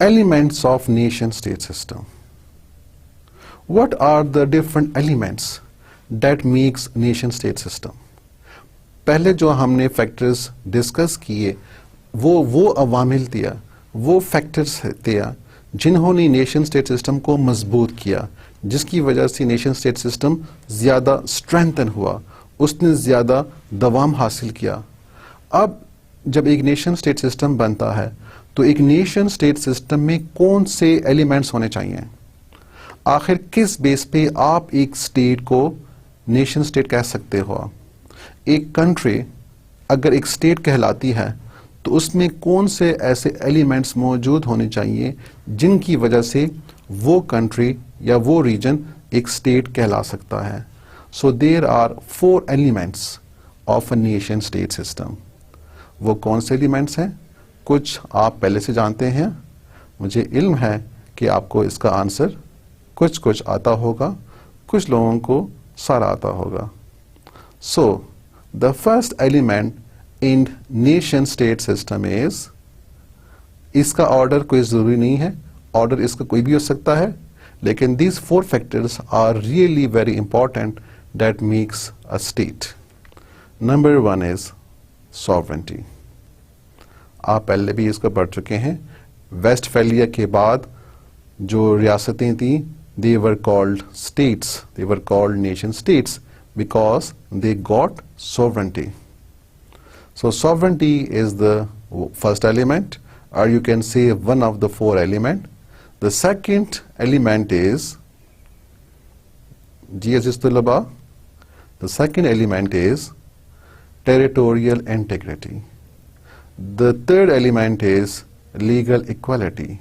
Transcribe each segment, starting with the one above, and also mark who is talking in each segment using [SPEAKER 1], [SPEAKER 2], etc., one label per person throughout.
[SPEAKER 1] Elements of nation state system. What are the different elements that makes nation state system? पहले जो हमने factors discuss किए वो अवामिल दिया, वो फैक्टर्स दिया जिन्होंने नेशन स्टेट सिस्टम को मजबूत किया, जिसकी वजह से नेशन स्टेट सिस्टम ज़्यादा स्ट्रेंथन हुआ, उसने ज़्यादा दवाम हासिल किया। अब जब एक नेशन स्टेट सिस्टम बनता है तो एक नेशन स्टेट सिस्टम में कौन से एलिमेंट्स होने चाहिए? आखिर किस बेस पे आप एक स्टेट को नेशन स्टेट कह सकते हो? एक कंट्री अगर एक स्टेट कहलाती है तो उसमें कौन से ऐसे एलिमेंट्स मौजूद होने चाहिए जिनकी वजह से वो कंट्री या वो रीजन एक स्टेट कहला सकता है? So there are 4 elements of a nation state system. वो कौन से एलिमेंट्स हैं? कुछ आप पहले से जानते हैं, मुझे इल्म है कि आपको इसका आंसर कुछ आता होगा, कुछ लोगों को सारा आता होगा। So the first element in nation state system is, इसका ऑर्डर कोई जरूरी नहीं है, ऑर्डर इसका कोई भी हो सकता है, लेकिन these 4 factors are really very important that makes a state. Number 1 is sovereignty. आप पहले भी इसको पढ़ चुके हैं। वेस्टफैलिया के बाद जो रियासतें थी they were called states, they were called nation states because they got sovereignty. So sovereignty is the first element, or you can say one of the 4 elements. The second element is, ji aziz tulaba, the second element is territorial integrity. The third element is legal equality,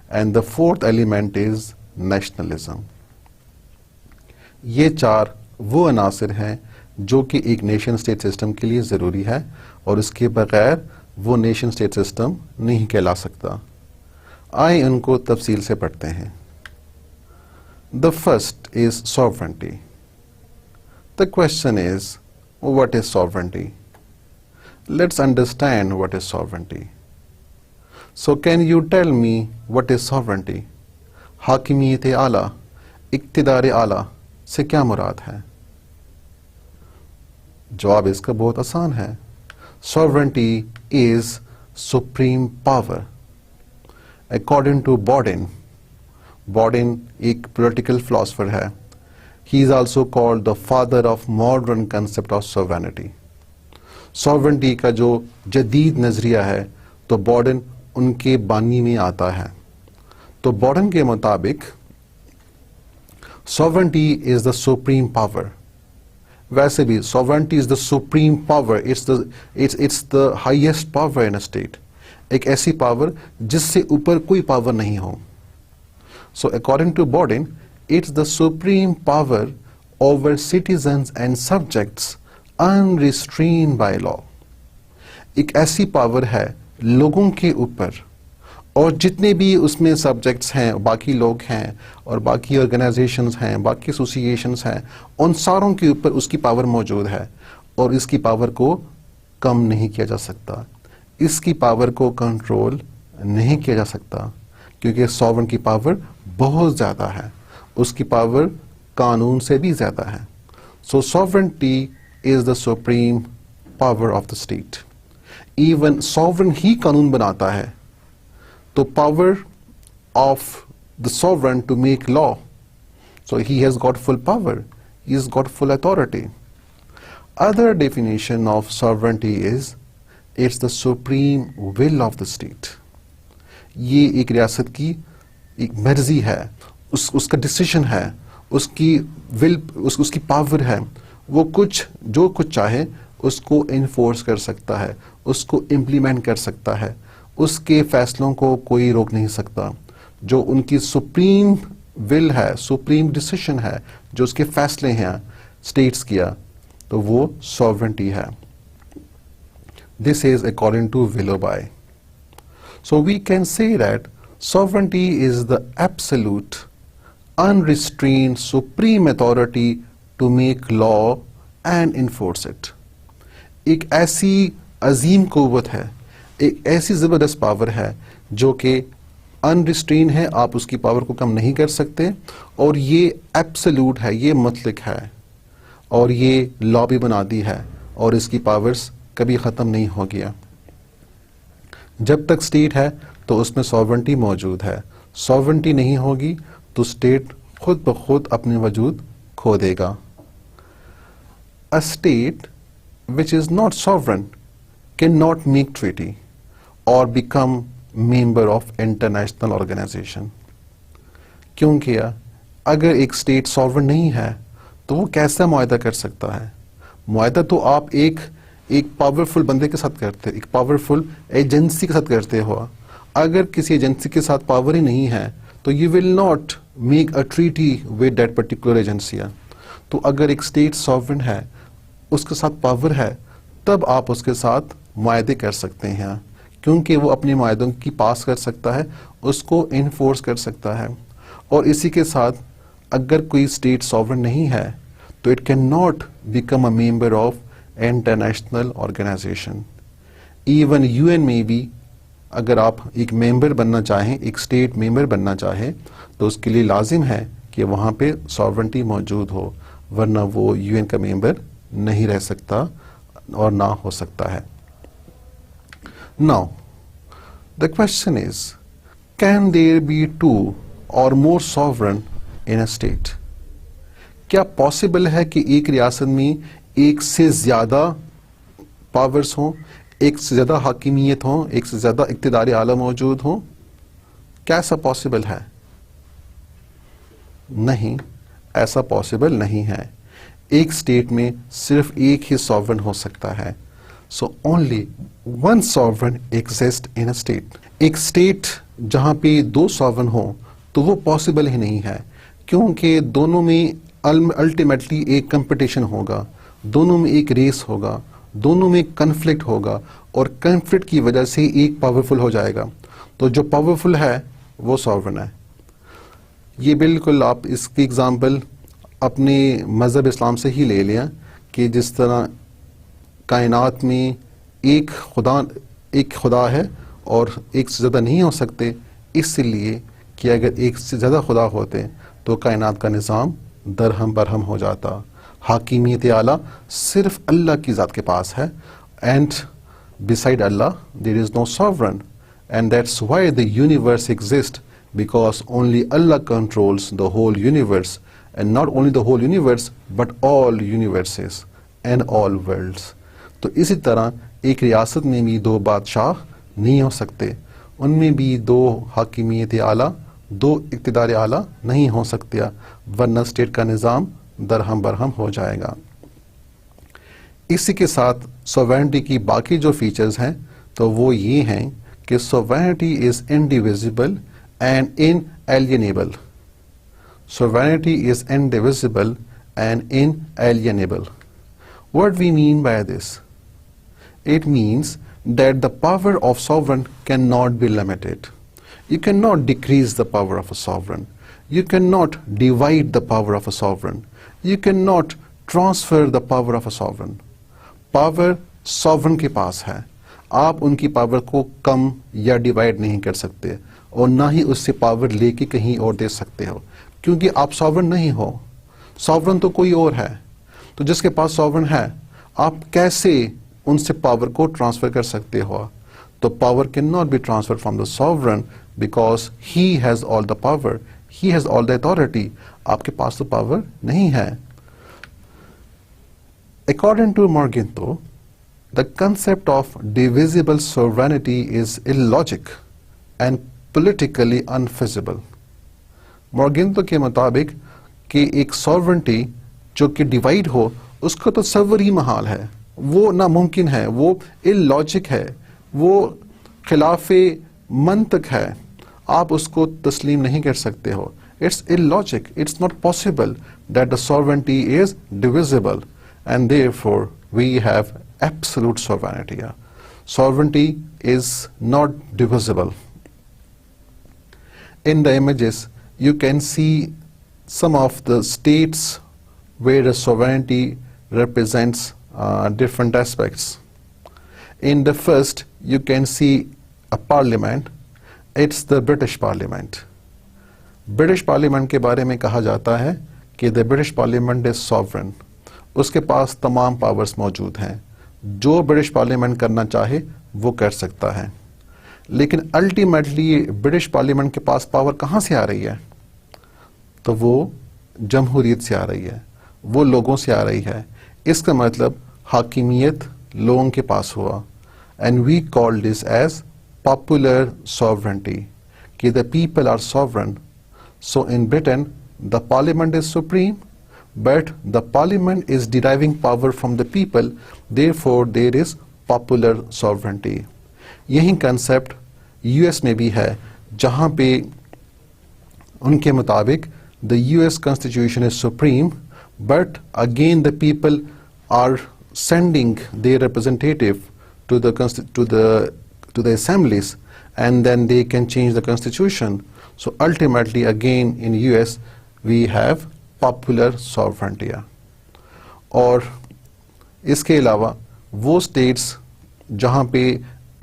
[SPEAKER 1] and the fourth element is nationalism. ये 4 वो अनासिर हैं जो कि एक nation state system के लिए ज़रूरी है और उसके बगैर वो नेशन स्टेट सिस्टम नहीं कहला सकता। आइए उनको तफसील से पढ़ते हैं। The first is sovereignty. The question is, what is sovereignty? Let's understand what is sovereignty. So can you tell me what is sovereignty? हाकिमियत आला, इक्तिदार आला से क्या मुराद है? जवाब इसका बहुत आसान है। Sovereignty is supreme power. According to Bodin, Bodin एक political philosopher है, he is also called the father of modern concept of sovereignty. Sovereignty का जो जदीद नजरिया है तो Bodin उनके बानी में आता है। तो Bodin के मुताबिक sovereignty is the supreme power. वैसे भी sovereignty is the supreme power. It's the highest power in a state. एक ऐसी पावर जिससे ऊपर कोई पावर नहीं हो। So according to Bodin, it's the supreme power over citizens and subjects unrestrained by law. एक ऐसी पावर है लोगों के ऊपर और जितने भी उसमें सब्जेक्ट्स हैं, बाकी लोग हैं और बाकी ऑर्गेनाइजेशंस हैं, बाकी एसोसिएशंस हैं, उन सारों के ऊपर उसकी पावर मौजूद है और इसकी पावर को कम नहीं किया जा सकता, इसकी पावर को कंट्रोल नहीं किया जा सकता, क्योंकि सॉवरेन की पावर बहुत ज़्यादा है, उसकी पावर कानून से भी ज़्यादा है। So sovereignty is the supreme power of the state. Even sovereign ही कानून बनाता है, तो power of the sovereign to make law, so he has got full power, he has got full authority. Other definition of sovereignty is it's the supreme will of the state. ये एक रियासत की एक मर्जी है, उसका डिसीजन है, उसकी विल, उसकी पावर है, वो जो कुछ चाहे उसको इन्फोर्स कर सकता है, उसको इम्प्लीमेंट कर सकता है, उसके फैसलों को कोई रोक नहीं सकता। जो उनकी सुप्रीम विल है, सुप्रीम डिसीजन है, जो उसके फैसले हैं स्टेट्स किया, तो वो सॉवरेनिटी है। This is according to Willoughby. So we can say that sovereignty is the absolute, unrestrained, supreme authority to make law and enforce it. एक ऐसी अजीम कुव्वत है, एक ऐसी ज़बरदस्त पावर है जो कि अनरिस्ट्रेन है, आप उसकी पावर को कम नहीं कर सकते, और ये एब्सोल्यूट है, ये मुतलक है, और ये लॉ भी बना दी है, और इसकी पावर्स कभी ख़त्म नहीं हो गया। जब तक स्टेट है तो उसमें सॉवरेंटी मौजूद है, सॉवरेंटी नहीं होगी तो स्टेट खुद ब खुद अपने वजूद खो देगा। A state which is not sovereign cannot make treaty or become member of international organization। क्योंकि अगर एक स्टेट सॉवरेन नहीं है तो वो कैसा मुआहदा कर सकता है? मुआहदा तो आप एक पावरफुल बंदे के साथ करते, एक पावरफुल एजेंसी के साथ करते हो। अगर किसी एजेंसी के साथ पावर ही नहीं है तो you will not make a treaty with that particular agency. तो अगर एक स्टेट सॉवरेन है, उसके साथ पावर है, तब आप उसके साथ मुआहदे कर सकते हैं, क्योंकि वो अपने मुआहदों की पास कर सकता है, उसको इन्फोर्स कर सकता है। और इसी के साथ अगर कोई स्टेट सॉवरेन नहीं है तो it can not become a member of international organization. Even UN में भी अगर आप एक मेंबर बनना चाहें, एक स्टेट मेंबर बनना चाहें, तो उसके लिए लाजिम है कि वहाँ पे सॉवरेंटी मौजूद हो, वरना वो यूएन का मेंबर नहीं रह सकता और ना हो सकता है। Now the question is, can there be 2 or more sovereign in a state? क्या पॉसिबल है कि एक रियासत में एक से ज्यादा पावर्स हों, एक से ज्यादा हाकिमियत हो, एक से ज्यादा इक़्तिदार आला मौजूद हो? क्या ऐसा पॉसिबल है? नहीं, ऐसा पॉसिबल नहीं है। एक स्टेट में सिर्फ एक ही सॉवरेन हो सकता है। So only one sovereign exist in a state. एक स्टेट जहां पे 2 सॉवरेन हो तो वो पॉसिबल ही नहीं है, क्योंकि दोनों में अल्टीमेटली एक कंपटीशन होगा, दोनों में एक रेस होगा, दोनों में कन्फ्लिक्ट होगा, और कन्फ्लिक्ट की वजह से एक पावरफुल हो जाएगा। तो जो पावरफुल है वो सॉवरेन है। ये बिल्कुल आप इसकी एग्जांपल अपने मज़हब इस्लाम से ही ले लिया कि जिस तरह कायनात में एक खुदा है और एक से ज़्यादा नहीं हो सकते, इसलिए कि अगर एक से ज़्यादा खुदा होते तो कायनात का निज़ाम दरहम बरहम हो जाता। हाकिमियत आला सिर्फ अल्लाह की ज़ात के पास है, and beside Allah there is no sovereign, and that's why the universe exist, because only Allah controls the whole universe, and not only the whole universe but all universes and all worlds. तो इसी तरह एक रियासत में भी 2 बादशाह नहीं हो सकते, उनमें भी 2 हाकिमियत आला, 2 इक़्तिदार आला नहीं हो सकते, वरना स्टेट का निज़ाम दरहम बरहम हो जाएगा। इसी के साथ सॉवरेनिटी की बाकी जो फीचर्स हैं तो वो ये हैं कि sovereignty is indivisible and inalienable. Sovereignty is indivisible and inalienable. What we mean by this? It means that the power of sovereign cannot be limited. You cannot decrease the power of a sovereign. You cannot divide the power of a sovereign. You cannot transfer the power of a sovereign. Power sovereign के पास है, आप उनकी power को कम या divide नहीं कर सकते, और ना ही उससे पावर लेके कहीं और दे सकते हो, क्योंकि आप सॉवरेन नहीं हो। सॉवरेन तो कोई और है। तो जिसके पास सॉवरेन है, आप कैसे उनसे पावर को ट्रांसफर कर सकते हो? तो power can not be transfer from the sovereign, because he has all the power, he has all the authority. आपके पास तो पावर नहीं है। According to Morgenthau, the concept of divisible sovereignty is illogic and politically unfeasible. Morgenthau के मुताबिक कि एक sovereignty जो कि डिवाइड हो, उसका तो तसव्वुर ही महाल है, वो नामुमकिन है, वो इलॉजिक है, वो खिलाफे मंतक है, आप उसको तस्लीम नहीं कर सकते हो। It's illogic, it's not possible that the sovereignty is divisible, and therefore we have absolute sovereignty. Sovereignty is not divisible. In the images, you can see some of the states where the sovereignty represents different aspects. In the first, you can see a parliament, it's the British parliament. British parliament के बारे में कहा जाता है कि the British parliament is sovereign, उसके पास तमाम powers मौजूद हैं, जो ब्रिटिश पार्लियामेंट करना चाहे वो कर सकता है। लेकिन अल्टीमेटली ब्रिटिश पार्लियामेंट के पास पावर कहाँ से आ रही है? तो वो जमहूरियत से आ रही है, वो लोगों से आ रही है। इसका मतलब हाकिमियत लोगों के पास हुआ। And we call this as popular sovereignty, कि the people are sovereign. So in Britain the parliament is supreme, but the parliament is deriving power from the people, therefore there is popular sovereignty। यही concept US में भी है, जहां पे उनके मुताबिक the US constitution is supreme, but again the people are sending their representative to the assemblies, and then they can change the constitution। So ultimately again in US we have popular sovereignty. और इसके अलावा वो states जहाँ पे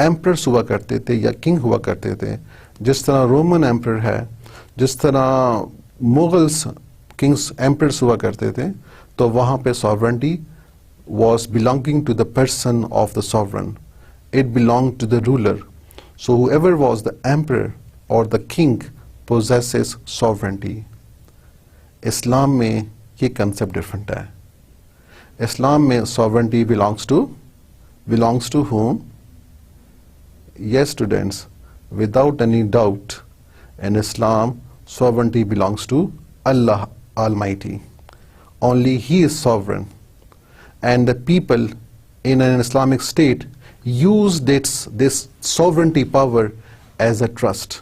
[SPEAKER 1] emperors हुआ करते थे या किंग हुआ करते थे, जिस तरह रोमन एम्परर है, जिस तरह मुगल्स किंग्स एम्परर्स हुआ करते थे, तो वहाँ पे sovereignty was belonging to the person of the sovereign. It belonged to the ruler. So whoever was the emperor or the king possesses sovereignty। Islam में ये कंसेप्ट डिफरेंट है। इस्लाम में sovereignty belongs to whom? Yes students, without any doubt in Islam sovereignty belongs to Allah Almighty। Only He is sovereign, and the people in an Islamic state use this sovereignty power as a trust।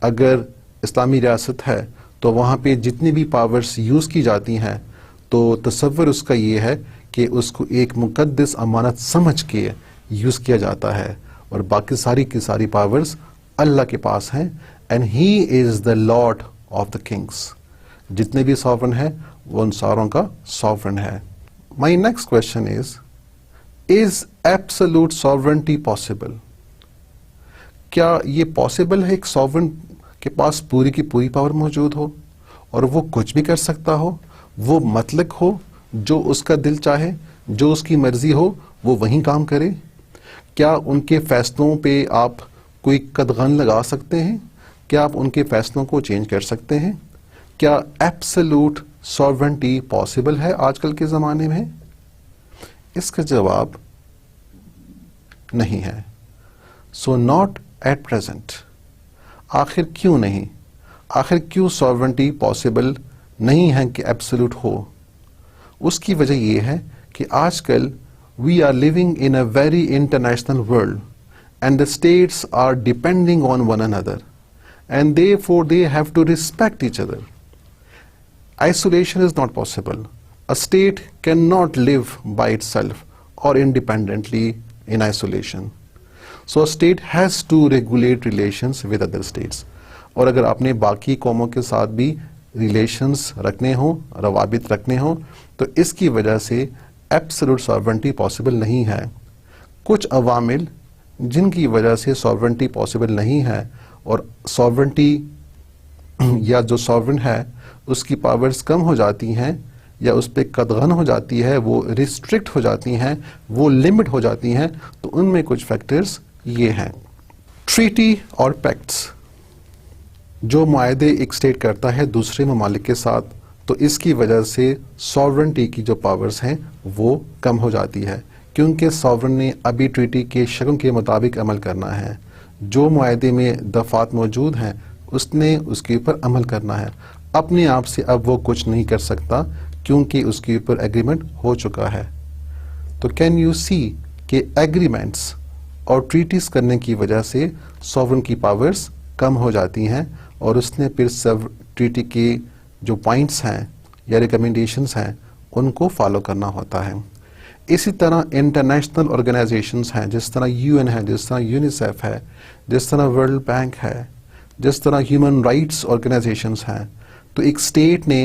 [SPEAKER 1] अगर इस्लामी रियासत है तो वहाँ पे जितनी भी powers use की जाती हैं, तो तसव्वुर उसका ये है कि उसको एक मुक़द्दस अमानत समझ के यूज़ किया जाता है, और बाकी सारी की सारी पावर्स अल्लाह के पास हैं। And he is the Lord of the Kings. जितने भी सॉवरन हैं वो उन सारों का सॉवरन है। My next question is absolute sovereignty possible? क्या ये पॉसिबल है एक सॉवरन के पास पूरी की पूरी पावर मौजूद हो और वो कुछ भी कर सकता हो, वो मतलक हो, जो उसका दिल चाहे, जो उसकी मर्जी हो वो वहीं काम करे? क्या उनके फैसलों पे आप कोई कदगन लगा सकते हैं? क्या आप उनके फैसलों को चेंज कर सकते हैं? क्या एब्सोल्यूट सॉवरेंटी पॉसिबल है आजकल के ज़माने में? इसका जवाब नहीं है। So not at present. आखिर क्यों नहीं? आखिर क्यों सॉवरेंटी पॉसिबल नहीं है कि एब्सोल्यूट हो? उसकी वजह यह है कि आजकल we are living in a very international world, and the states are depending on one another, and therefore they have to respect each other. Isolation is not possible. A state cannot live by itself or independently in isolation. So a state has to regulate relations with other states. और अगर आपने बाकी कौमों के साथ भी relations रखने हो, रवाबित रखने हो, तो इसकी वजह से absolute sovereignty possible नहीं है। कुछ अवामिल जिनकी वजह से sovereignty possible नहीं है, और sovereignty या जो sovereign है उसकी पावर्स कम हो जाती हैं या उस पर कदगन हो जाती है, वो रिस्ट्रिक्ट हो जाती हैं, वो लिमिट हो जाती हैं, तो उनमें कुछ फैक्टर्स ये हैं। ट्रीटी और पैक्ट्स, जो मुआहदे एक स्टेट करता है दूसरे ममालिक के साथ, तो इसकी वजह से सॉवरेंटी की जो पावर्स हैं वो कम हो जाती है, क्योंकि सॉवरन ने अभी ट्रीटी के शर्तों के मुताबिक अमल करना है। जो मुआहदे में दफात मौजूद हैं उसने उसके ऊपर अमल करना है। अपने आप से अब वो कुछ नहीं कर सकता क्योंकि उसके ऊपर एग्रीमेंट हो चुका है। तो कैन यू सी कि एग्रीमेंट्स और ट्रीटीज करने की वजह से सॉवरन की पावर्स कम हो जाती हैं, और उसने फिर सब ट्रीटी के जो पॉइंट्स हैं या रिकमेंडेशंस हैं उनको फॉलो करना होता है। इसी तरह इंटरनेशनल ऑर्गेनाइजेशंस हैं, जिस तरह यूएन है, जिस तरह यूनिसेफ है, जिस तरह वर्ल्ड बैंक है, जिस तरह ह्यूमन राइट्स ऑर्गेनाइजेशंस हैं, तो एक स्टेट ने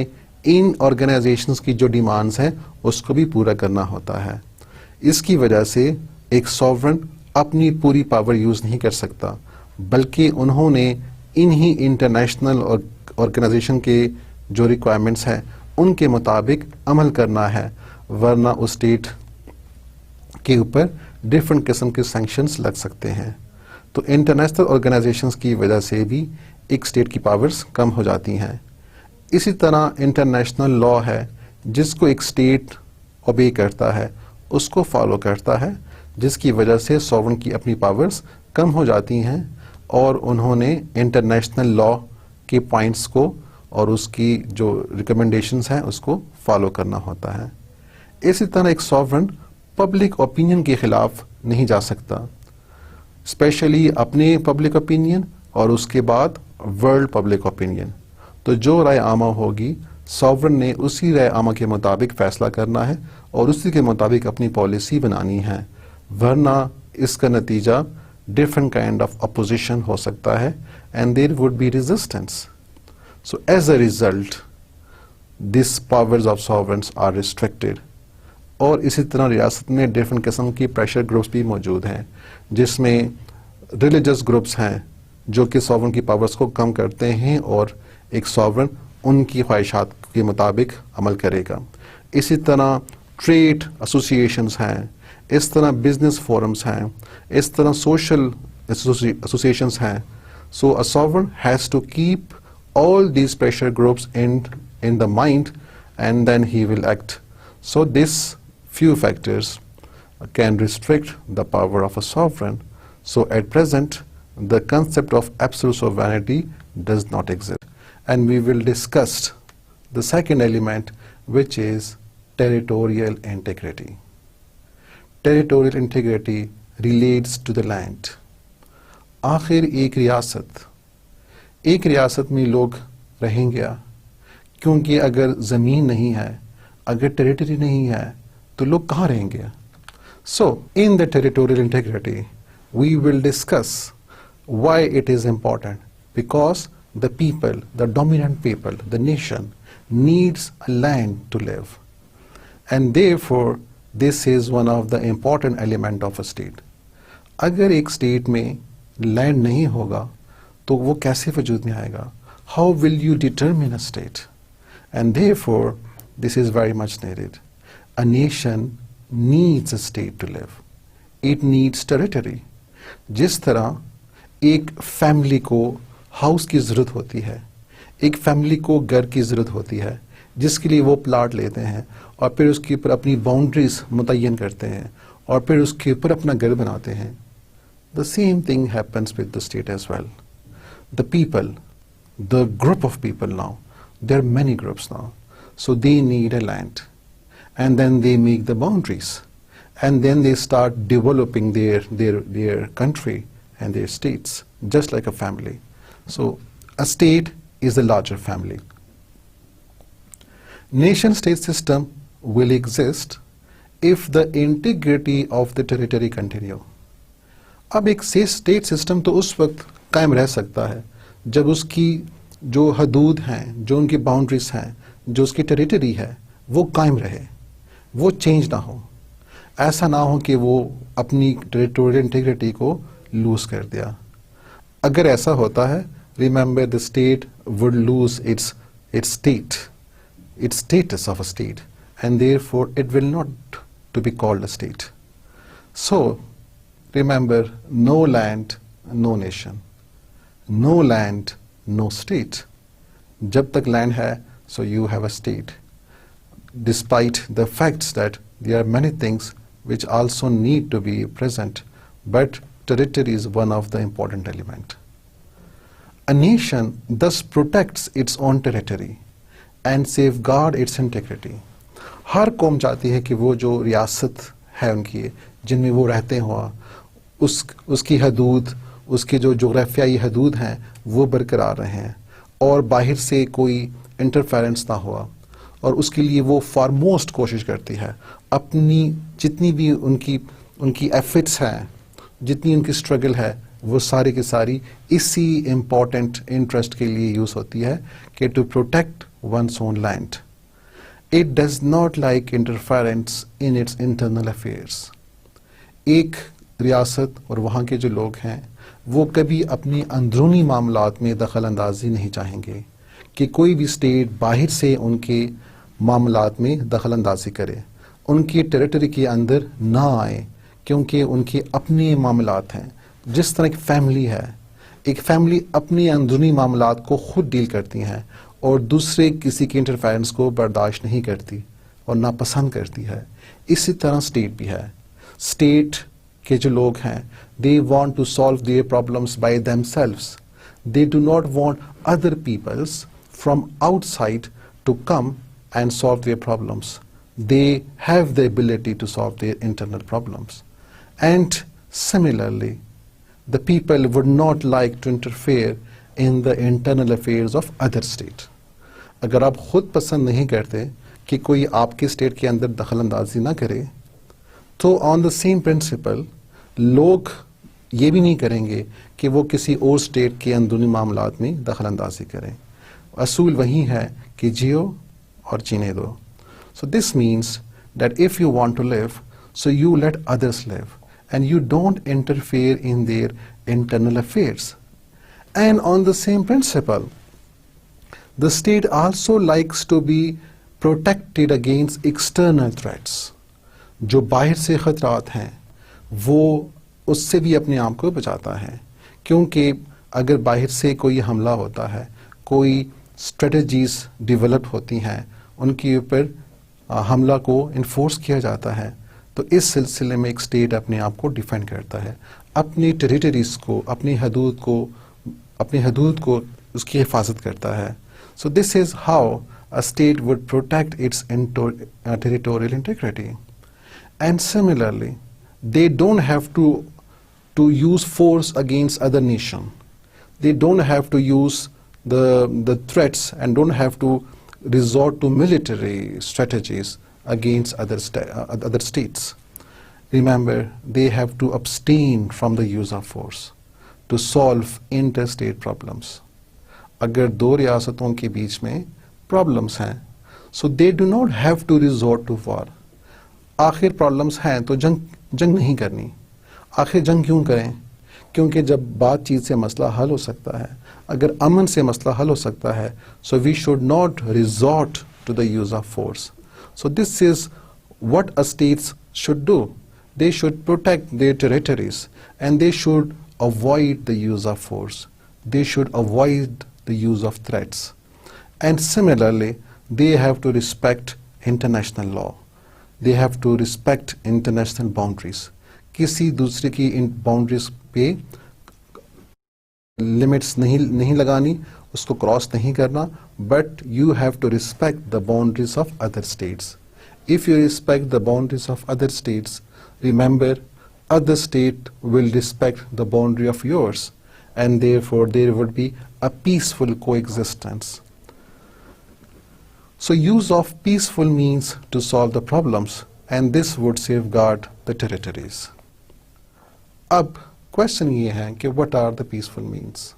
[SPEAKER 1] इन ऑर्गेनाइजेशंस की जो डिमांड्स हैं उसको भी पूरा करना होता है। इसकी वजह से एक सॉवरन अपनी पूरी पावर यूज़ नहीं कर सकता, बल्कि उन्होंने इन्हीं इंटरनेशनल ऑर्गेनाइजेशन के जो रिक्वायरमेंट्स हैं उनके मुताबिक अमल करना है, वरना उस स्टेट के ऊपर डिफरेंट किस्म के सैंक्शंस लग सकते हैं। तो इंटरनेशनल ऑर्गेनाइजेशंस की वजह से भी एक स्टेट की पावर्स कम हो जाती हैं। इसी तरह इंटरनेशनल लॉ है जिसको एक स्टेट ओबे करता है, उसको फॉलो करता है, जिसकी वजह से सॉवरेन की अपनी पावर्स कम हो जाती हैं और उन्होंने इंटरनेशनल लॉ के पॉइंट्स को और उसकी जो रिकमेंडेशंस हैं उसको फॉलो करना होता है। इसी तरह एक सॉवरेन पब्लिक ओपिनियन के खिलाफ नहीं जा सकता, स्पेशली अपने पब्लिक ओपिनियन और उसके बाद वर्ल्ड पब्लिक ओपिनियन। तो जो राय आमा होगी सॉवरेन ने उसी राय आमा के मुताबिक फैसला करना है और उसी के मुताबिक अपनी पॉलिसी बनानी है, वरना इसका नतीजा डिफरेंट काइंड ऑफ अपोजिशन हो सकता है and there would be resistance. So as a result this powers of sovereigns are restricted. और इसी तरह रियासत में डिफरेंट किस्म की प्रेशर ग्रुप्स भी मौजूद हैं, जिसमें रिलीजियस ग्रुप्स हैं जो कि सॉवरेन की पावर्स को कम करते हैं और एक सॉवरेन उनकी ख्वाहिशात के मुताबिक अमल करेगा। इसी तरह ट्रेड एसोसिएशंस हैं, इस तरह बिजनेस फोरम्स हैं, इस तरह सोशल एसोसिएशंस हैं। So a sovereign has to keep all these pressure groups in the mind and then he will act. So these few factors can restrict the power of a sovereign. So at present the concept of absolute sovereignty does not exist, and we will discuss the second element, which is territorial integrity. Territorial integrity relates to the land. आखिर एक रियासत में लोग रहेंगे, क्योंकि अगर ज़मीन नहीं है, अगर टेरिटरी नहीं है तो लोग कहाँ रहेंगे? So in the territorial integrity we will discuss why it is important, because the people, the dominant people, the nation needs a land to live, and therefore this is one of the important element of a state. अगर एक state में land नहीं होगा तो वो कैसे वजूद में आएगा? How will you determine a state? And therefore this is very much needed. A nation needs a state to live, it needs territory. जिस तरह एक फैमिली को हाउस की ज़रूरत होती है, एक फैमिली को घर की ज़रूरत होती है, जिसके लिए वो प्लाट लेते हैं और फिर उसके ऊपर अपनी बाउंड्रीज मुतय्यन करते हैं और फिर उसके ऊपर अपना घर बनाते हैं, the same thing happens with the state as well. The people, the group of people now, there are many groups now, so they need a land, and then they make the boundaries, and then they start developing their country and their states, just like a family. So a state is a larger family. Nation-state system will exist if the integrity of the territory continue. अब एक state system तो उस वक्त कायम रह सकता है जब उसकी जो हदूद हैं, जो उनकी बाउंड्रीज हैं, जो उसकी टेरिटरी है, वो कायम रहे, वो चेंज ना हो। ऐसा ना हो कि वो अपनी टेरिटोरियल इंटीग्रिटी को लूज कर दिया। अगर ऐसा होता है, remember the state would lose its status of a state, and therefore it will not to be called a state. So remember, no land, no nation. No land, no state. जब तक land है, so you have a state. Despite the facts that there are many things which also need to be present, but territory is one of the important element. A nation thus protects its own territory and safeguard its integrity. हर कौम चाहती है कि वो जो रियासत है उनकी, जिनमें वो रहते हुआ, उसकी हदूद, उसकी जो जोग्राफियाई हदूद हैं वो बरकरार रहें और बाहर से कोई इंटरफेरेंस ना हुआ, और उसके लिए वो फारमोस्ट कोशिश करती है। अपनी जितनी भी उनकी एफर्ट्स हैं, जितनी उनकी स्ट्रगल है, वो सारी की सारी इसी इम्पॉर्टेंट इंटरेस्ट के लिए यूज़ होती है कि to protect one's own land. It does not like interference in its internal affairs. एक रियासत और वहाँ के जो लोग हैं वो कभी अपने अंदरूनी मामलात में दखल अंदाजी नहीं चाहेंगे कि कोई भी स्टेट बाहर से उनके मामलात में दखल अंदाजी करे, उनकी टेरिटरी के अंदर ना आए, क्योंकि उनके अपने मामलात हैं। जिस तरह एक फैमिली है, एक फैमिली अपने अंदरूनी मामलात को खुद डील करती हैं और दूसरे किसी के इंटरफेरेंस को बर्दाश्त नहीं करती और नापसंद करती है, इसी तरह स्टेट भी है। स्टेट के जो लोग हैं, they want to solve their problems by themselves, they do not want other peoples from outside to come and solve their problems. They have the ability to solve their internal problems. And similarly, the people would not like to interfere in the internal affairs of other state. अगर आप खुद पसंद नहीं करते कि कोई आपके state के अंदर दखल अंदाजी ना करे, तो ऑन द सेम प्रिंसिपल लोग ये भी नहीं करेंगे कि वो किसी और स्टेट के अंदरूनी मामलात में दखल अंदाजी करें। असूल वही है कि जियो और जीने दो। So this means that if you want to live, so you let others live and you don't interfere in their internal affairs. And on the same principle, the state also likes to be protected against external threats. जो बाहर से खतरात हैं वो उससे भी अपने आप को बचाता है, क्योंकि अगर बाहर से कोई हमला होता है, कोई स्ट्रेटजीज डेवलप होती हैं, उनके ऊपर हमला को इन्फोर्स किया जाता है, तो इस सिलसिले में एक स्टेट अपने आप को डिफेंड करता है, अपनी टेरिटरीज को, अपनी हदूद को उसकी हिफाजत करता है। So this is how a state would protect it's territorial integrity. And similarly they don't have to use force against other nation. They don't have to use the threats and don't have to resort to military strategies against other states. Remember, they have to abstain from the use of force to solve interstate problems. अगर दो रियासतों के बीच में problems हैं, so they do not have to resort to war. आखिर problems हैं तो जंग नहीं करनी। आखिर जंग क्यों करें? क्योंकि जब बातचीत से मसला हल हो सकता है, अगर अमन से मसला हल हो सकता है, so we should not resort to the use of force. So this is what a states should do. They should protect their territories and they should avoid the use of force. They should avoid the use of threats. And similarly, they have to respect international law. They have to respect international boundaries. किसी दूसरे की इन boundaries पे limits नहीं लगानी, उसको cross नहीं करना, but you have to respect the boundaries of other states. If you respect the boundaries of other states, remember other state will respect the boundary of yours, and therefore there would be a peaceful coexistence. So use of peaceful means to solve the problems, and this would safeguard the territories. अब question ये है कि what are the peaceful means?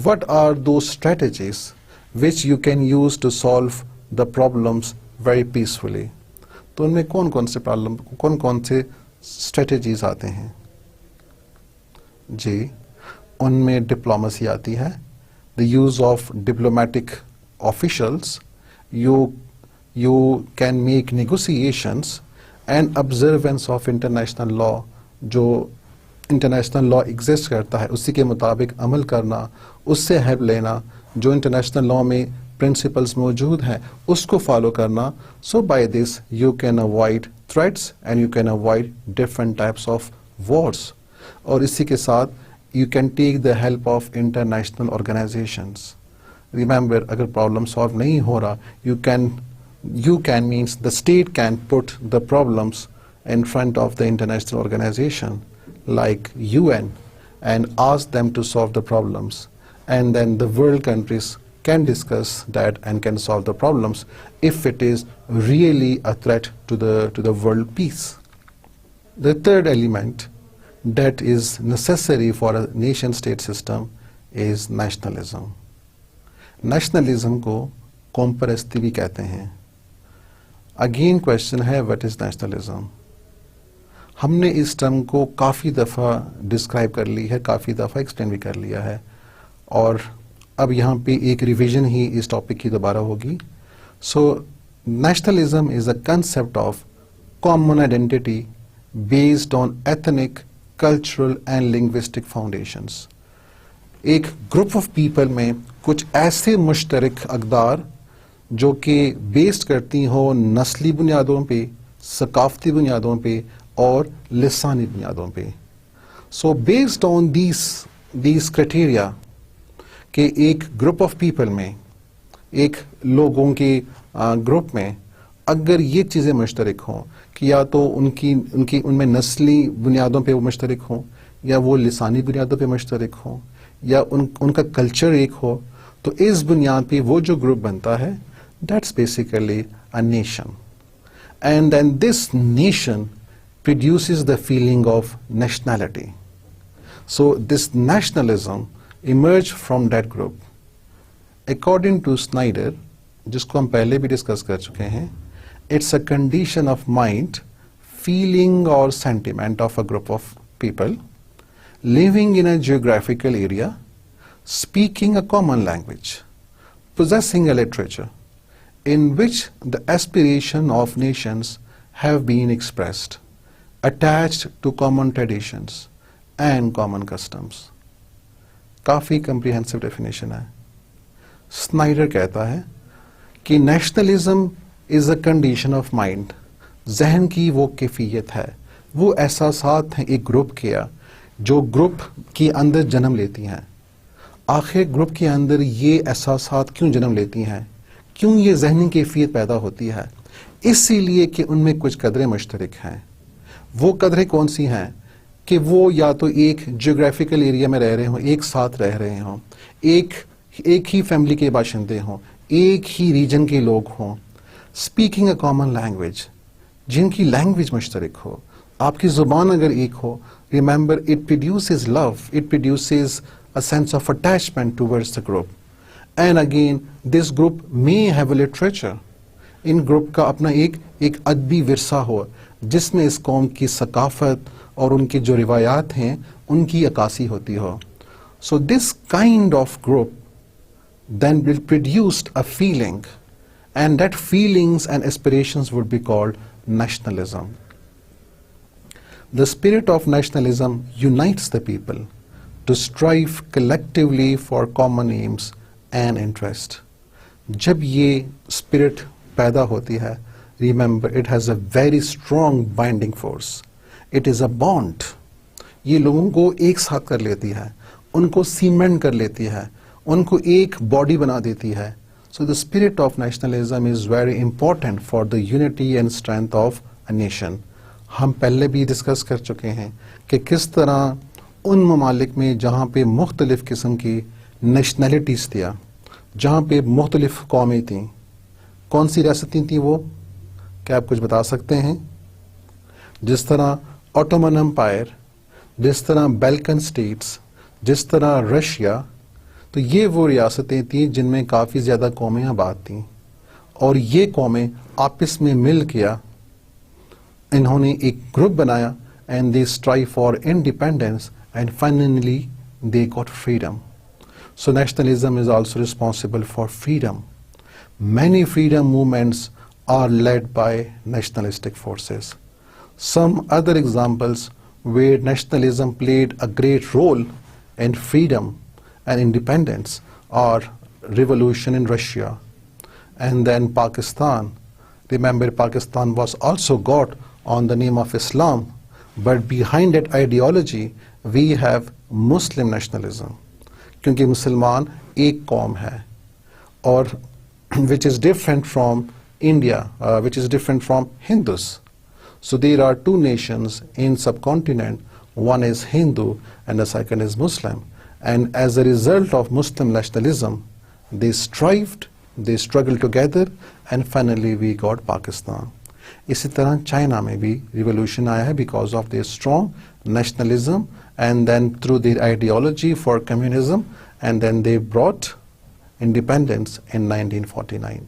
[SPEAKER 1] What are those strategies which you can use to solve the problems very peacefully? तो उनमें कौन कौन से strategies आते हैं? जी, उनमें diplomacy आती है, the use of diplomatic officials. You can make negotiations and observance of international law. जो इंटरनेशनल लॉ एग्जिस्ट करता है उसी के मुताबिक अमल करना, उससे हेल्प लेना, जो इंटरनेशनल लॉ में प्रिंसिपल्स मौजूद हैं उसको फॉलो करना. So by this you can avoid threats and you can avoid different types of wars. और इसी के साथ you can take the help of international organisations. Remember, अगर प्रॉब्लम सॉल्व नहीं हो रहा, you can means the state can put the problems in front of the international organization like UN and ask them to solve the problems, and then the world countries can discuss that and can solve the problems if it is really a threat to the world peace. The third element that is necessary for a nation state system is nationalism. Nationalism को कौमपरस्ती भी कहते हैं. Again question है, what is nationalism? हमने इस term को काफ़ी दफ़ा डिस्क्राइब कर ली है, काफ़ी दफ़ा एक्सप्लेन भी कर लिया है, और अब यहाँ पे एक रिवीजन ही इस टॉपिक की दोबारा होगी. So nationalism is a concept of common identity based on ethnic, cultural and linguistic foundations. एक ग्रुप ऑफ पीपल में कुछ ऐसे मुश्तरक अक़दार जो कि बेस्ड करती हो नस्ली बुनियादों पे, सकाफ़ती बुनियादों पे और लिसानी बुनियादों पे. So based on these criteria कि एक ग्रुप ऑफ पीपल में, एक लोगों के ग्रुप में अगर ये चीज़ें मुश्तरक हों कि या तो उनमें नस्ली बुनियादों पे वो मुश्तरक हों, या वो लिसानी बुनियादों पे मुश्तरक हों, या उनका कल्चर एक हो, तो इस बुनियाद पे वो जो ग्रुप बनता है, that's basically a nation. And then this nation produces the feeling of nationality. So this nationalism emerged from that group. According to Snyder, जिसको हम पहले भी डिस्कस कर चुके हैं, it's a condition of mind, feeling or sentiment of a group of people living in a geographical area, speaking a common language, possessing a literature in which the aspiration of nations have been expressed, attached to common traditions and common customs. काफ़ी comprehensive definition है. Snyder कहता है कि nationalism is a condition of mind, जहन की वो कैफियत है, वो एहसासात हैं एक ग्रुप के जो ग्रुप के अंदर जन्म लेती हैं. आखिर ग्रुप के अंदर ये एहसासात क्यों जन्म लेती हैं, क्यों ये जहनी कैफियत पैदा होती है? इसीलिए कि उनमें कुछ कदरें मुश्तरक हैं. वो कदरें कौन सी हैं कि वो या तो एक जियोग्राफिकल एरिया में रह रहे हों, एक साथ रह रहे हों, एक ही फैमिली के बाशिंदे हों, एक ही रीजन के लोग हों, स्पीकिंग अ कॉमन लैंग्वेज, जिनकी लैंग्वेज मुश्तरक हो, आपकी ज़ुबान अगर एक हो. Remember, it produces love, it produces a sense of attachment towards the group. And again this group may have a literature. In group का अपना एक अदबी विरसा हो जिसमें इस कौम की सकाफत और उनकी जो रिवायात हैं उनकी अक्कासी होती हो. So this kind of group then will produce a feeling, and that feelings and aspirations would be called nationalism. The spirit of nationalism unites the people to strive collectively for common aims and interest. जब ये spirit पैदा होती है, remember it has a very strong binding force. It is a bond. ये लोगों को एक साथ कर लेती है, उनको सीमेंट कर लेती है, उनको एक बॉडी बना देती है. So the spirit of nationalism is very important for the unity and strength of a nation. हम पहले भी डिस्कस कर चुके हैं कि किस तरह उन ममालिक में जहाँ पे मुख्तलिफ़ किस्म की नेशनलिटीज़ थी, जहाँ पे मुख्तलिफ़ कौमें थीं, कौन सी रियासतें थीं वो, क्या आप कुछ बता सकते हैं? जिस तरह ऑटोमन एम्पायर, जिस तरह बैल्कन स्टेट्स, जिस तरह रशिया, तो ये वो रियासतें थीं जिनमें काफ़ी ज़्यादा कौमें आबाद थीं, और ये कौमें आपस में मिल किया इन्होंने एक ग्रुप बनाया, and they strive for independence and finally they got freedom. So nationalism is also responsible for freedom. Many freedom movements are led by nationalistic forces. Some other examples where nationalism played a great role in freedom and independence are revolution in Russia and then Pakistan. Remember, Pakistan was also got on the name of Islam, but behind that ideology we have Muslim nationalism, क्योंकि मुसलमान एक कौम है, और which is different from India, which is different from Hindus. So there are two nations in subcontinent, one is Hindu and the second is Muslim. And as a result of Muslim nationalism, they strived, they struggled together, and finally we got Pakistan. इसी तरह China में भी revolution आया है because of their strong nationalism, and then through their ideology for communism, and then they brought independence in 1949.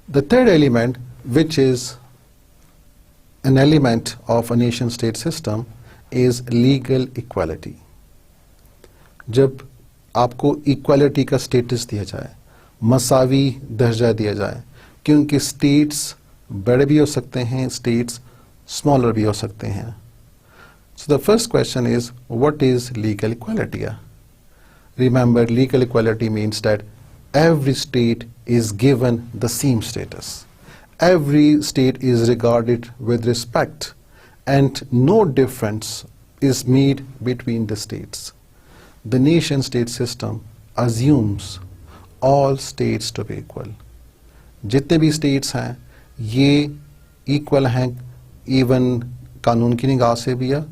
[SPEAKER 1] The third element, which is an element of a nation state system is legal equality. जब आपको equality का status दिया जाए, मसावी दर्जा दिया जाए, क्योंकि states बड़े भी हो सकते हैं, स्टेट्स स्मॉलर भी हो सकते हैं. So the first question is, what is legal equality? Remember, legal equality means that every state is given the same status. Every state is regarded with respect and no difference is made between the states. The nation state system assumes all states to be equal. जितने भी states हैं ये equal हैं, even कानून की निगाह से भी है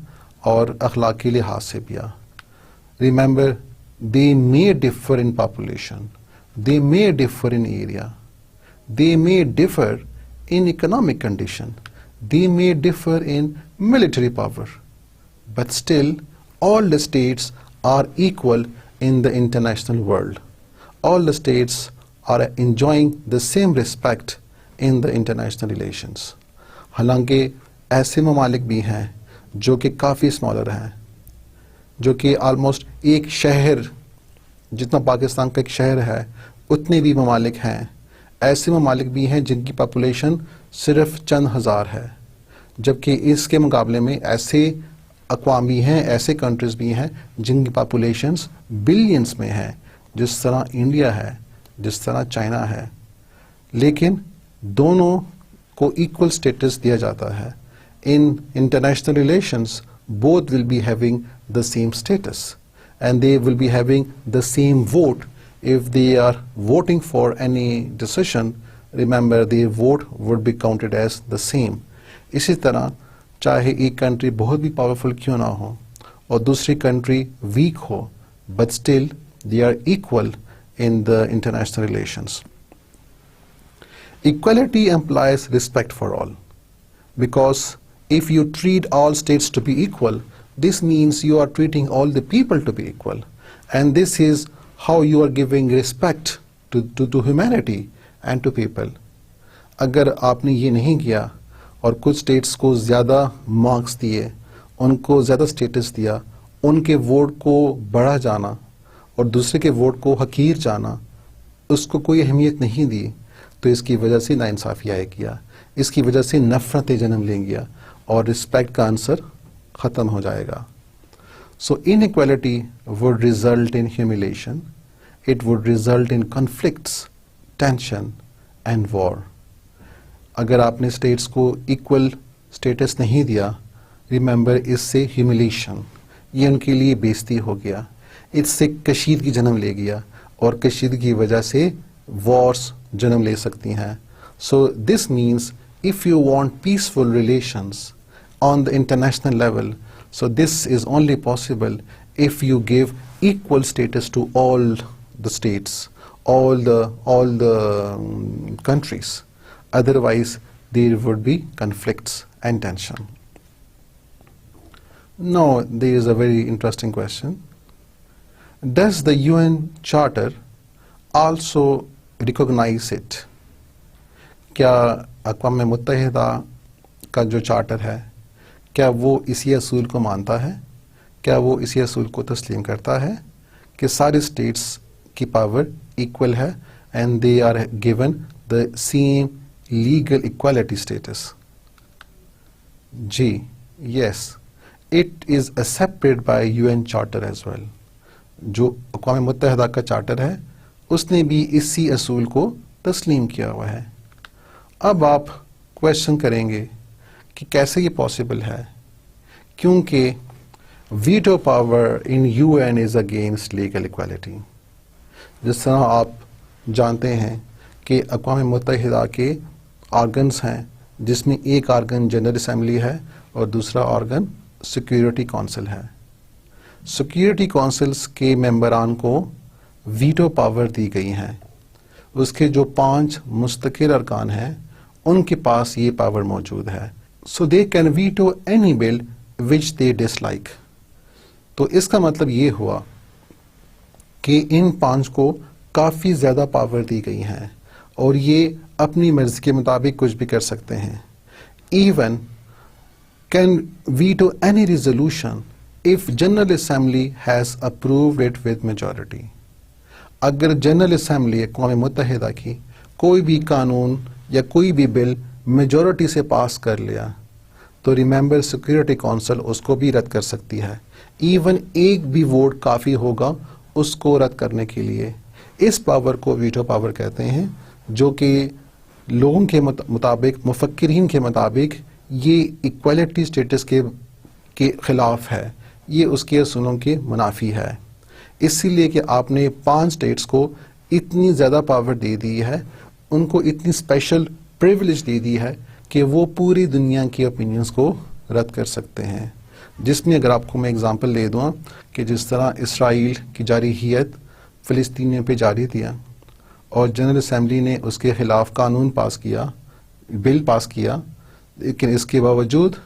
[SPEAKER 1] और अखलाकी लिहाज से भी है. Remember, they may differ in population, they may differ in area, they may differ in economic condition, they may differ in military power, but still all the states are equal in the international world. All the states are enjoying the same respect in the international relations. हालांकि ऐसे ममालिक भी हैं जो कि काफ़ी smaller हैं, जो कि आलमोस्ट एक शहर जितना पाकिस्तान का एक शहर है उतने भी ममालिक हैं. ऐसे ममालिक भी हैं जिनकी पॉपुलेशन सिर्फ चंद हज़ार है, जबकि इसके मुकाबले में ऐसे अक़वाम भी हैं, ऐसे कंट्रीज़ भी हैं जिनकी पॉपुलेशंस बिलियंस में हैं, जिस तरह इंडिया है, जिस तरह चाइना है. लेकिन दोनों को इक्वल स्टेटस दिया जाता है. In international relations, both will be having the same status and they will be having the same vote. If they are voting for any decision, remember their vote would be counted as the same. इसी तरह चाहे एक country बहुत भी powerful क्यों ना हो और दूसरी कंट्री वीक हो, but still they are equal in the international relations. Equality implies respect for all, because if you treat all states to be equal, this means you are treating all the people to be equal. And this is how you are giving respect to humanity and to people. अगर आपने ये नहीं किया और कुछ states को ज़्यादा marks दिए, उनको ज़्यादा स्टेटस दिया, उनके वोट को बढ़ा जाना और दूसरे के वोट को हकीर जाना, उसको कोई अहमियत नहीं दी, तो इसकी वजह से नाइंसाफ़ी आएगी, इसकी वजह से नफ़रतें जन्म लेंगी और रिस्पेक्ट का आंसर ख़त्म हो जाएगा. So inequality would result in humiliation, it would result in conflicts, tension and war. अगर आपने स्टेट्स को इक्वल स्टेटस नहीं दिया, रिमेंबर इससे ह्यूमिलेशन, ये उनके लिए बेइज्जती हो गया, इससे कशीदगी जन्म ले गया और कशीदगी की वजह से वॉर्स जन्म ले सकती हैं. So this means if you want peaceful relations on the international level, so this is only possible if you give equal status to all the states, all the countries. Otherwise there would be conflicts and tension. Now there is a very interesting question. Does the UN Charter also recognize it? क्या अक़वाम मुत्तहिदा का जो charter है, क्या वो इसी असूल को मानता है, क्या वो इसी असूल को तस्लीम करता है कि सारे स्टेट्स की पावर इक्वल है and they are given the same legal equality status? जी, yes, it is accepted by UN charter as well. जो अक़वाम मुत्तहिदा का चार्टर है उसने भी इसी असूल को तस्लीम किया हुआ है. अब आप क्वेश्चन करेंगे कि कैसे ये पॉसिबल है, क्योंकि veto power in UN is against legal equality. जिस तरह आप जानते हैं कि अक़वाम मुत्तहिदा के ऑर्गन्स हैं, जिसमें एक ऑर्गन जनरल असम्बली है और दूसरा ऑर्गन सिक्योरिटी काउंसिल है. सिक्योरिटी काउंसिल्स के मेंबरान को वीटो पावर दी गई हैं. उसके जो 5 मुस्तकिल अरकान हैं उनके पास ये पावर मौजूद है. So they can veto any bill which they dislike. तो इसका मतलब ये हुआ कि इन 5 को काफ़ी ज़्यादा पावर दी गई हैं और ये अपनी मर्ज़ी के मुताबिक कुछ भी कर सकते हैं. Even can veto any resolution if General Assembly has approved it with majority. अगर जनरल असेंबली अक़वाम मुत्तहिदा की कोई भी कानून या कोई भी बिल मेजॉरिटी से पास कर लिया तो रिमेंबर सिक्योरिटी काउंसिल उसको भी रद्द कर सकती है। इवन एक भी वोट काफ़ी होगा उसको रद्द करने के लिए। इस पावर को वीटो पावर कहते हैं, जो कि लोगों के मुताबिक, मुफक्किरीन के मुताबिक ये इक्वालिटी स्टेटस के खिलाफ है, ये उसके असूलों के मुनाफी है। इसीलिए कि आपने 5 स्टेट्स को इतनी ज़्यादा पावर दे दी है, उनको इतनी स्पेशल प्रिविलेज दे दी है कि वो पूरी दुनिया की ओपिनियंस को रद्द कर सकते हैं। जिसमें अगर आपको मैं एग्जांपल दे दूँ कि जिस तरह इसराइल की जारहियत फ़िलिस्तीनियों पे जारी दिया और जनरल असेंबली ने उसके ख़िलाफ़ कानून पास किया, बिल पास किया, लेकिन इसके बावजूद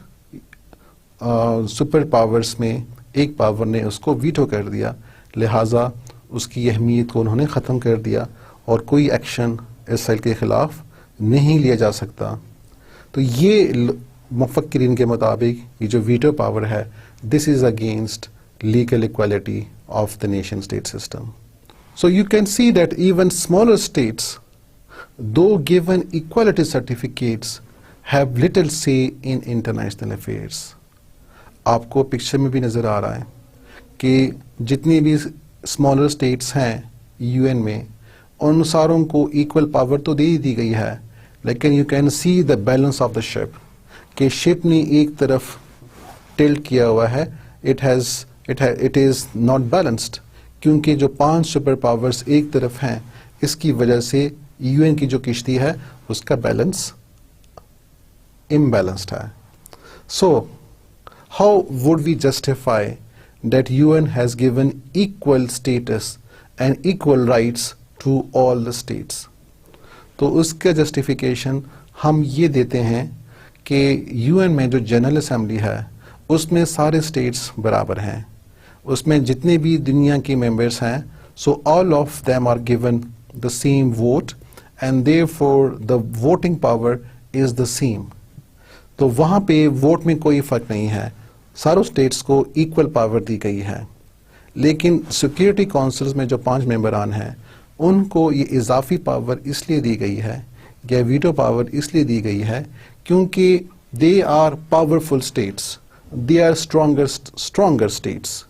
[SPEAKER 1] सुपर पावर्स में एक पावर ने उसको वीटो कर दिया, लिहाजा उसकी अहमियत को उन्होंने ख़त्म कर दिया और कोई एक्शन इसराइल के ख़िलाफ़ नहीं लिया जा सकता। तो ये मुफक्किरीन के मुताबिक ये जो वीटो पावर है, this is against legal equality of the nation state system. So you can see that even smaller states, though given equality certificates, have little say in international affairs. आपको पिक्चर में भी नज़र आ रहा है कि जितनी भी स्मॉलर स्टेट्स हैं यूएन में, उन सारों को इक्वल पावर तो दे ही दी गई है, लेकिन you can see the balance of the ship, कि शिप ने एक तरफ टिल्ट किया हुआ है, इट इज़ नॉट बैलेंस्ड, क्योंकि जो 5 सुपर पावर्स एक तरफ हैं, इसकी वजह से यूएन की जो किश्ती है उसका बैलेंस इम्बैलेंस्ड है। So how would we justify that UN has given equal status and equal rights to all the states? तो उसका जस्टिफिकेशन हम ये देते हैं कि यूएन में जो जनरल असेंबली है उसमें सारे स्टेट्स बराबर हैं, उसमें जितने भी दुनिया के मेंबर्स हैं, so all of them are given the same vote and therefore the voting power is the same. तो वहाँ पे वोट में कोई फ़र्क नहीं है, सारों स्टेट्स को इक्वल पावर दी गई है। लेकिन सिक्योरिटी काउंसिल्स में जो 5 मेंबरान हैं उनको ये इजाफी पावर इसलिए दी गई है या वीटो पावर इसलिए दी गई है क्योंकि they are powerful states, they are stronger states,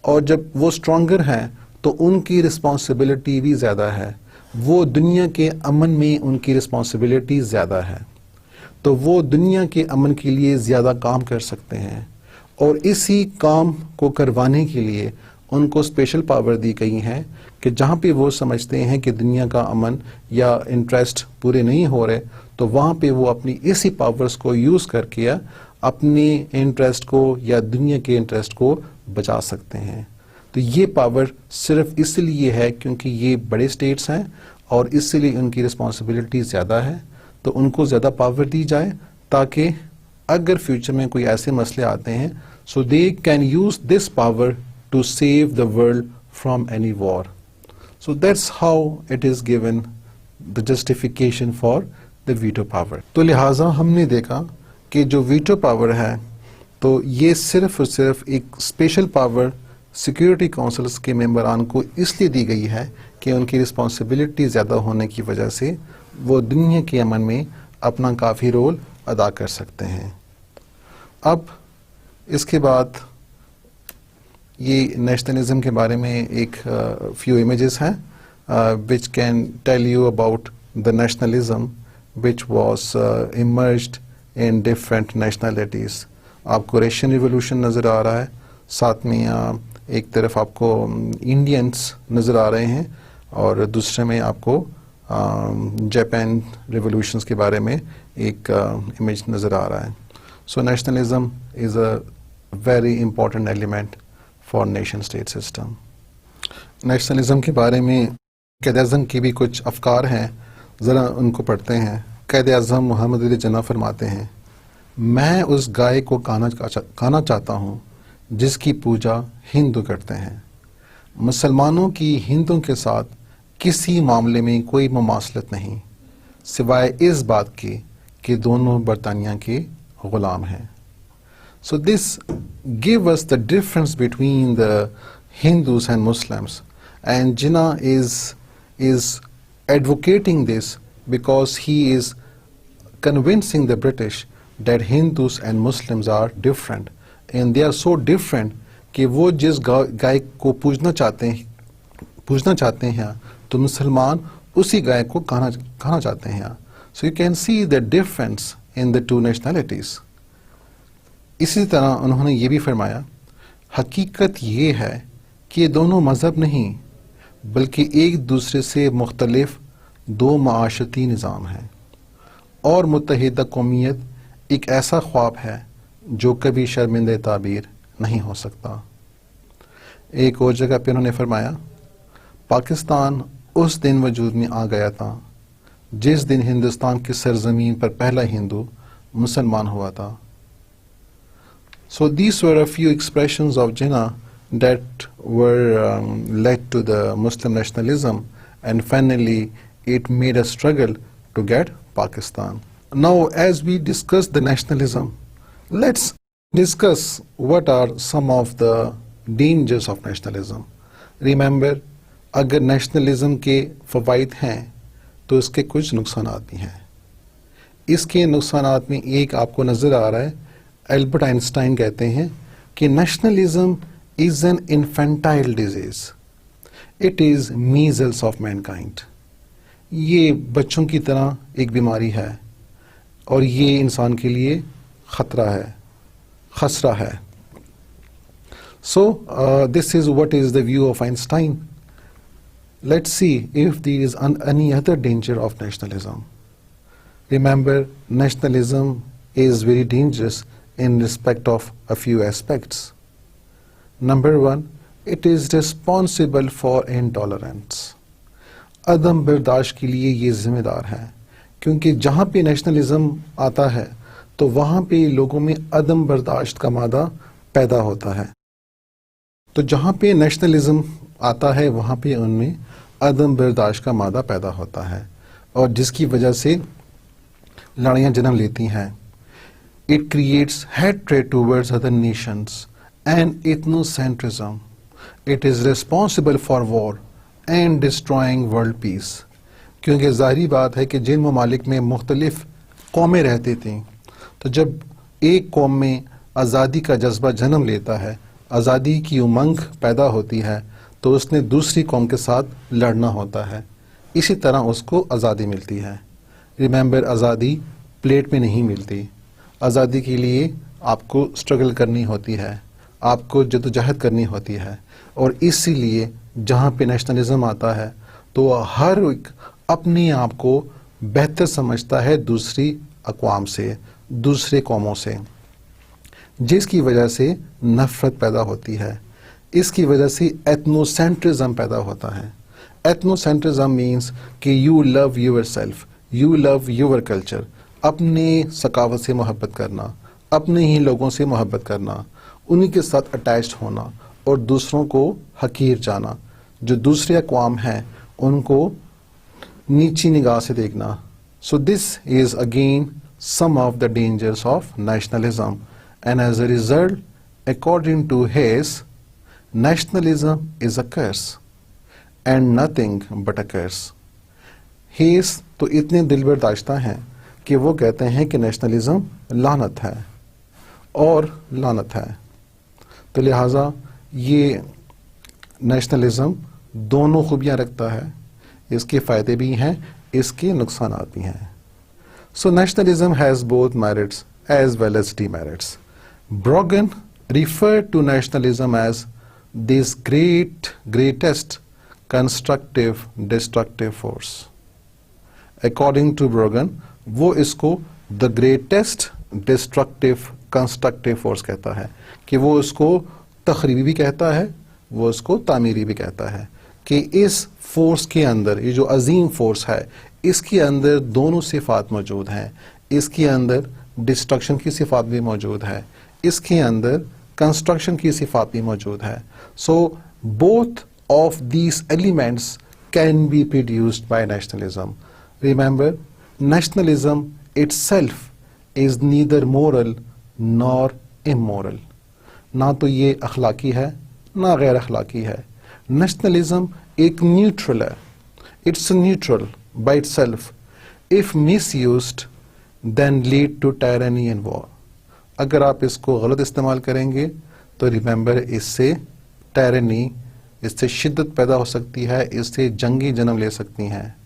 [SPEAKER 1] और जब वो स्ट्रॉन्गर हैं तो उनकी रिस्पॉन्सिबिलिटी भी ज़्यादा है, वो दुनिया के अमन में उनकी रिस्पॉन्सिबिलिटी ज़्यादा है, तो वो दुनिया के अमन के लिए ज़्यादा काम कर सकते हैं, और इसी काम को करवाने के लिए उनको स्पेशल पावर दी गई हैं कि जहाँ पे वो समझते हैं कि दुनिया का अमन या इंटरेस्ट पूरे नहीं हो रहे, तो वहाँ पे वो अपनी इसी पावर्स को यूज़ करके अपने इंटरेस्ट को या दुनिया के इंटरेस्ट को बचा सकते हैं। तो ये पावर सिर्फ इसलिए है क्योंकि ये बड़े स्टेट्स हैं और इसलिए उनकी रिस्पॉन्सिबिलिटी ज़्यादा है, तो उनको ज़्यादा पावर दी जाए ताकि अगर फ्यूचर में कोई ऐसे मसले आते हैं, so they can use this power to save the world from any war. So that's how it is given the justification for the veto power. तो लिहाजा हमने देखा कि जो वीटो पावर है तो ये सिर्फ और सिर्फ एक स्पेशल पावर सिक्योरिटी काउंसिल्स के मेंबरान को इसलिए दी गई है कि उनकी रिस्पॉन्सिबिलिटी ज़्यादा होने की वजह से वो दुनिया के अमन में अपना काफ़ी रोल अदा कर सकते हैं। अब इसके बाद ये नेशनलिज्म के बारे में एक फ्यू इमेजेस हैं which can tell you about the nationalism which was emerged in different nationalities. आपको रशियन रिवोल्यूशन नज़र आ रहा है, साथ में एक तरफ आपको इंडियंस नज़र आ रहे हैं और दूसरे में आपको जापान रिवोल्यूशंस के बारे में एक इमेज नज़र आ रहा है। So nationalism is a very important element for nation state system. Nationalism के बारे में क़ायद आज़म के भी कुछ अफकार हैं, ज़रा उनको पढ़ते हैं। क़ायद आज़म मोहम्मद अली जिन्ना फरमाते हैं, मैं उस गाय को खाना चाहता हूँ जिसकी पूजा हिंदू करते हैं। मुसलमानों की हिंदुओं के साथ किसी मामले में कोई मुमासलत नहीं, सिवाय इस बात के कि दोनों बरतानिया के ग़ुलाम हैं। So this give us the difference between the Hindus and Muslims, and Jinnah is advocating this because he is convincing the British that Hindus and Muslims are different, and they are so different कि वो जिस गाय को पूजना चाहते हैं तो मुसलमान उसी गाय को खाना चाहते हैं. So you can see the difference in the two nationalities. इसी तरह उन्होंने ये भी फरमाया, हकीकत ये है कि ये दोनों मज़हब नहीं बल्कि एक दूसरे से मुख्तलिफ दो माशरती निज़ाम हैं, और मुत्तहिदा कौमियत एक ऐसा ख्वाब है जो कभी शर्मिंदा ताबीर नहीं हो सकता. एक और जगह पे उन्होंने फरमाया, पाकिस्तान उस दिन वजूद में आ गया था जिस दिन हिंदुस्तान की सरजमीन पर पहला हिंदू मुसलमान हुआ था. So these were a few expressions of Jinnah that were led to the Muslim nationalism, and finally it made a struggle to get Pakistan. Now, as we discuss the nationalism, let's discuss what are some of the dangers of nationalism. Remember, अगर nationalism के फ़वाइद हैं तो इसके कुछ नुकसानात भी हैं. इसके नुकसानात में एक आपको नज़र आ रहा है. एल्बर्ट आइंस्टाइन कहते हैं कि nationalism is an infantile disease, it is measles of Mankind. ये बच्चों की तरह एक बीमारी है और ये इंसान के लिए खसरा है. So this is what is the view of Einstein. Let's see if there is any other danger of nationalism. Remember, nationalism is very dangerous in respect of a few aspects. Number one, it is responsible for intolerance. अदम बर्दाश्त के लिए ये जिम्मेदार है, क्योंकि जहाँ पे nationalism आता है तो वहाँ पे लोगों में अदम बर्दाश्त का मादा पैदा होता है. तो जहाँ पे नेशनलिज्म आता है वहाँ पे उनमें अदम बर्दाश्त का मादा पैदा होता है, और जिसकी वजह से लड़ाइयाँ जन्म लेती हैं. It creates hatred towards other nations and ethnocentrism. It is responsible for war and destroying world peace. क्योंकि ज़ाहिरी बात है कि जिन ममालिक में मुख्तलिफ कौमें रहती थीं, तो जब एक कौम में आज़ादी का जज्बा जन्म लेता है, आज़ादी की उमंग पैदा होती है, तो उसने दूसरी कौम के साथ लड़ना होता है. इसी तरह उसको आज़ादी मिलती है. रिमेंबर, आज़ादी प्लेट में नहीं मिलती. आज़ादी के लिए आपको स्ट्रगल करनी होती है, आपको जद्दोजहद करनी होती है. और इसीलिए जहाँ पे नेशनलिज्म आता है तो हर एक अपने आप को बेहतर समझता है दूसरी अक़वाम से, दूसरे कौमों से, जिसकी वजह से नफ़रत पैदा होती है. इसकी वजह से एथनोसेंट्रिज्म पैदा होता है. एथनोसेंट्रिज्म मीन्स कि you love your self, you love your culture. अपने सकावत से मोहब्बत करना, अपने ही लोगों से मोहब्बत करना, उन्हीं के साथ अटैच्ड होना और दूसरों को हकीर जाना, जो दूसरे अक़वाम हैं उनको नीची निगाह से देखना. So this is again some of the dangers of nationalism, and as a result, according to Hayes, nationalism is a curse and nothing but a curse. Hayes तो इतने दिल बर्दाश्ता हैं कि वो कहते हैं कि नेशनलिज्म लानत है और लानत है. तो लिहाजा ये नेशनलिज्म दोनों खूबियाँ रखता है. इसके फ़ायदे भी हैं, इसके नुकसानात भी हैं. So nationalism has both merits as well as demerits. Brogan referred to nationalism as this greatest constructive destructive force. According to Brogan, वो इसको the greatest destructive constructive force कहता है, कि वो इसको तखरीबी भी कहता है, वो इसको तामीरी भी कहता है, कि इस फोर्स के अंदर, ये जो अजीम फोर्स है, इसके अंदर दोनों सिफात मौजूद हैं. इसके अंदर डिस्ट्रक्शन की सिफात भी मौजूद है, इसके अंदर कंस्ट्रक्शन की सिफात भी मौजूद है. So both of these elements can be produced by nationalism. Remember, nationalism itself is neither moral nor immoral. ना तो ये अखलाकी है ना गैर अखलाकी है. नेशनलिज्म एक न्यूट्रल है. It's neutral by itself. If misused then lead to tyranny and war. अगर आप इसको गलत इस्तेमाल करेंगे तो रिमेंबर, इससे टायरनी, इससे शिद्दत पैदा हो सकती है, इससे जंगी जन्म ले सकती हैं.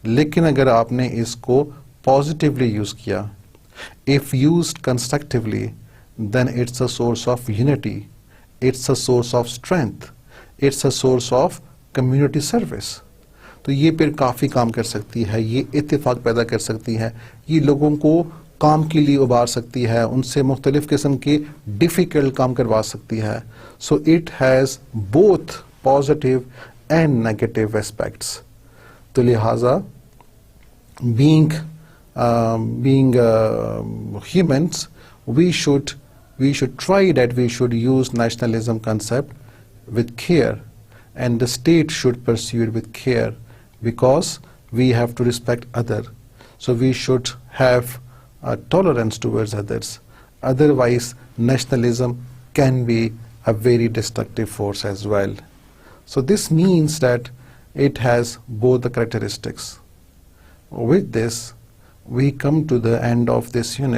[SPEAKER 1] लेकिन अगर आपने इसको पॉजिटिवली यूज किया, if used constructively, then it's a source of unity, it's a source of strength, it's a source of community service. तो ये फिर काफ़ी काम कर सकती है, ये इत्तेफाक पैदा कर सकती है, ये लोगों को काम के लिए उबार सकती है, उनसे मुख्तलिफ किस्म के डिफ़िकल्ट काम करवा सकती है. So it has both positive and negative aspects. तो लिहाजा being humans, we should try that we should use nationalism concept with care, and the state should pursue it with care, because we have to respect other. So we should have tolerance towards others. Otherwise, nationalism can be a very destructive force as well. So this means that it has both the characteristics. With this, we come to the end of this unit.